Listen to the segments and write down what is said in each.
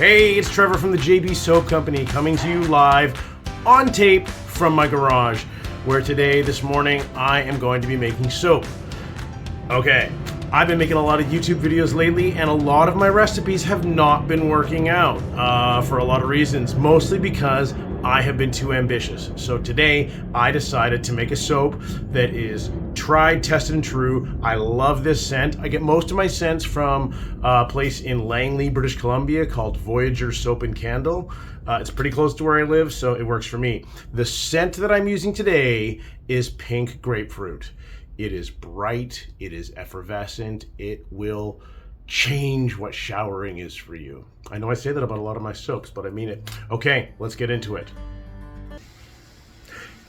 Hey, it's Trevor from the JB Soap Company coming to you live on tape from my garage, where this morning, I am going to be making soap. Okay, I've been making a lot of YouTube videos lately, and a lot of my recipes have not been working out for a lot of reasons, mostly because I have been too ambitious. So today, I decided to make a soap that is tried, tested, and true. I love this scent. I get most of my scents from a place in Langley, British Columbia called Voyager Soap and Candle. It's pretty close to where I live, so it works for me. The scent that I'm using today is pink grapefruit. It is bright, it is effervescent, it will change what showering is for you. I know I say that about a lot of my soaps, but I mean it. Okay, let's get into it.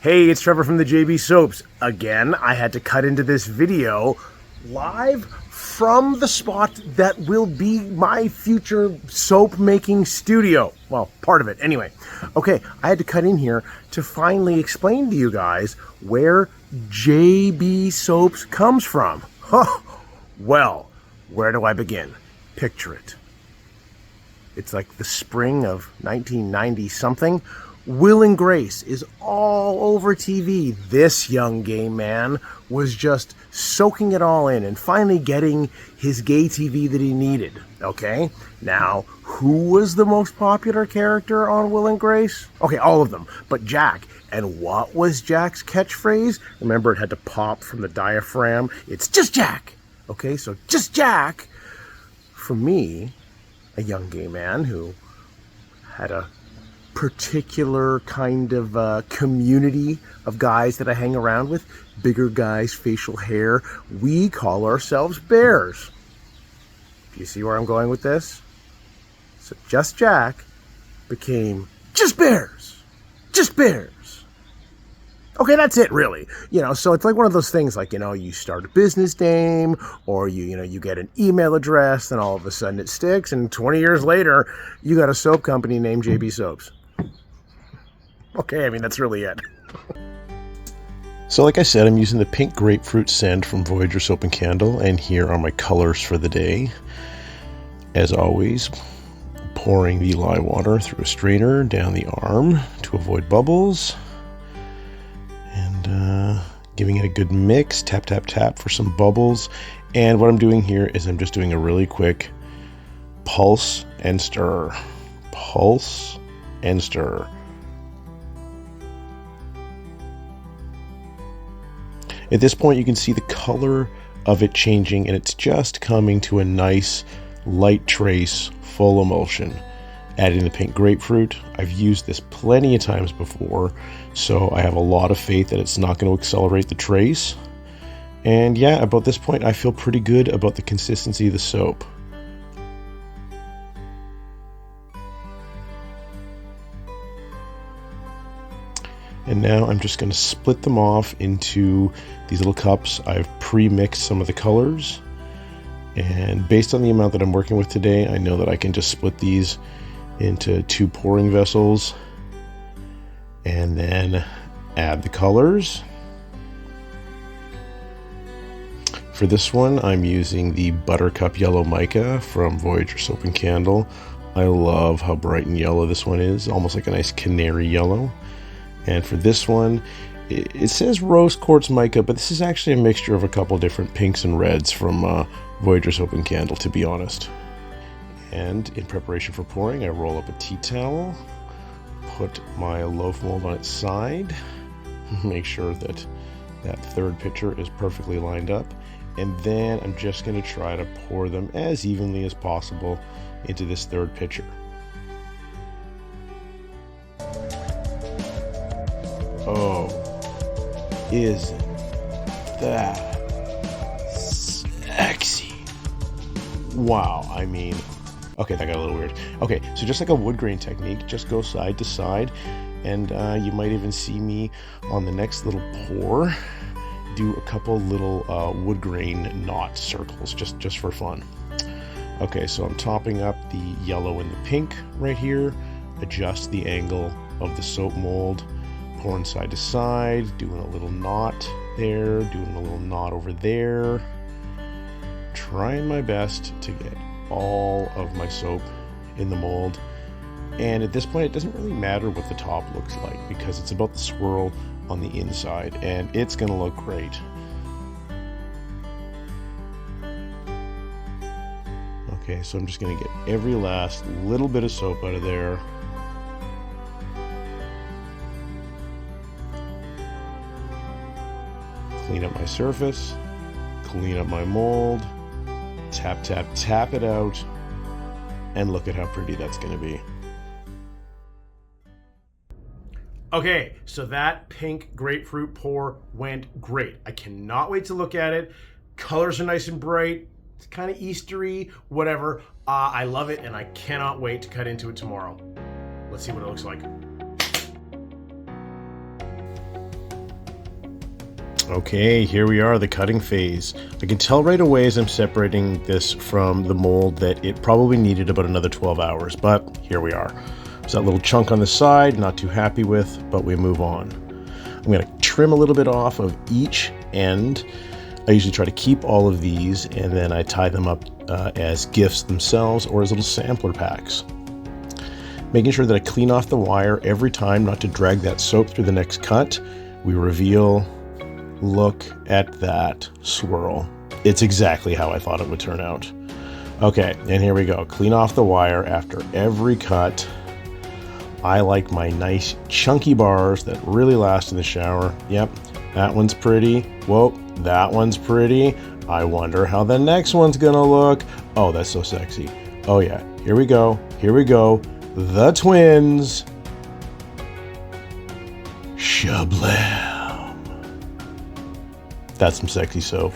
Hey, it's Trevor from the JB Soaps. Again, I had to cut into this video live from the spot that will be my future soap making studio. Well, part of it anyway. Okay, I had to cut in here to finally explain to you guys where JB Soaps comes from. Well, where do I begin? Picture it. It's like the spring of 1990 something. Will and Grace is all over TV. This young gay man was just soaking it all in and finally getting his gay TV that he needed. Okay, now who was the most popular character on Will and Grace? Okay, all of them, but Jack. And what was Jack's catchphrase? Remember, it had to pop from the diaphragm. It's just Jack. Okay, so just Jack. For me, a young gay man who had a particular kind of community of guys that I hang around with, bigger guys, facial hair, we call ourselves bears. Do you see where I'm going with this? So just Jack became just bears. Just bears. Okay, that's it, really. So it's like one of those things like, you start a business name or you get an email address and all of a sudden it sticks, and 20 years later, you got a soap company named JB Soaps. Okay, I mean, that's really it. So like I said, I'm using the pink grapefruit scent from Voyager Soap and Candle, and here are my colors for the day. As always, pouring the lye water through a strainer down the arm to avoid bubbles. And giving it a good mix, tap, tap, tap for some bubbles. And what I'm doing here is I'm just doing a really quick pulse and stir. Pulse and stir. At this point, you can see the color of it changing, and it's just coming to a nice light trace, full emulsion. Adding the pink grapefruit. I've used this plenty of times before, so I have a lot of faith that it's not going to accelerate the trace. And yeah, about this point, I feel pretty good about the consistency of the soap. And now I'm just going to split them off into these little cups. I've pre-mixed some of the colors, and based on the amount that I'm working with today, I know that I can just split these into 2 pouring vessels and then add the colors. For this one, I'm using the Buttercup Yellow Mica from Voyager Soap and Candle. I love how bright and yellow this one is, almost like a nice canary yellow. And for this one, it says Rose Quartz Mica, but this is actually a mixture of a couple different pinks and reds from Voyager Soap and Candle, to be honest. And in preparation for pouring, I roll up a tea towel, put my loaf mold on its side, make sure that that third pitcher is perfectly lined up, and then I'm just going to try to pour them as evenly as possible into this third pitcher. Oh, isn't that sexy? Wow, I mean, okay, that got a little weird. Okay, so just like a wood grain technique, just go side to side, and you might even see me on the next little pour do a couple little wood grain knot circles, just for fun. Okay, so I'm topping up the yellow and the pink right here, adjust the angle of the soap mold, pouring side to side, doing a little knot there, doing a little knot over there, trying my best to get all of my soap in the mold. And at this point, it doesn't really matter what the top looks like because it's about the swirl on the inside, and it's going to look great. Okay, so I'm just going to get every last little bit of soap out of there. Clean up my surface, clean up my mold, tap, tap, tap it out, and look at how pretty that's going to be. Okay, so that pink grapefruit pour went great. I cannot wait to look at it. Colors are nice and bright. It's kind of Eastery, whatever. I love it, and I cannot wait to cut into it tomorrow. Let's see what it looks like. Okay, here we are, the cutting phase. I can tell right away as I'm separating this from the mold that it probably needed about another 12 hours, but here we are. There's that little chunk on the side, not too happy with, but we move on. I'm going to trim a little bit off of each end. I usually try to keep all of these, and then I tie them up as gifts themselves or as little sampler packs. Making sure that I clean off the wire every time, not to drag that soap through the next cut. We reveal, look at that swirl. It's exactly how I thought it would turn out. Okay, and here we go. Clean off the wire after every cut. I like my nice chunky bars that really last in the shower. Yep, that one's pretty. Whoa, that one's pretty. I wonder how the next one's gonna look. Oh, that's so sexy. Oh yeah, here we go. Here we go. The twins. Shablam. That's some sexy soap.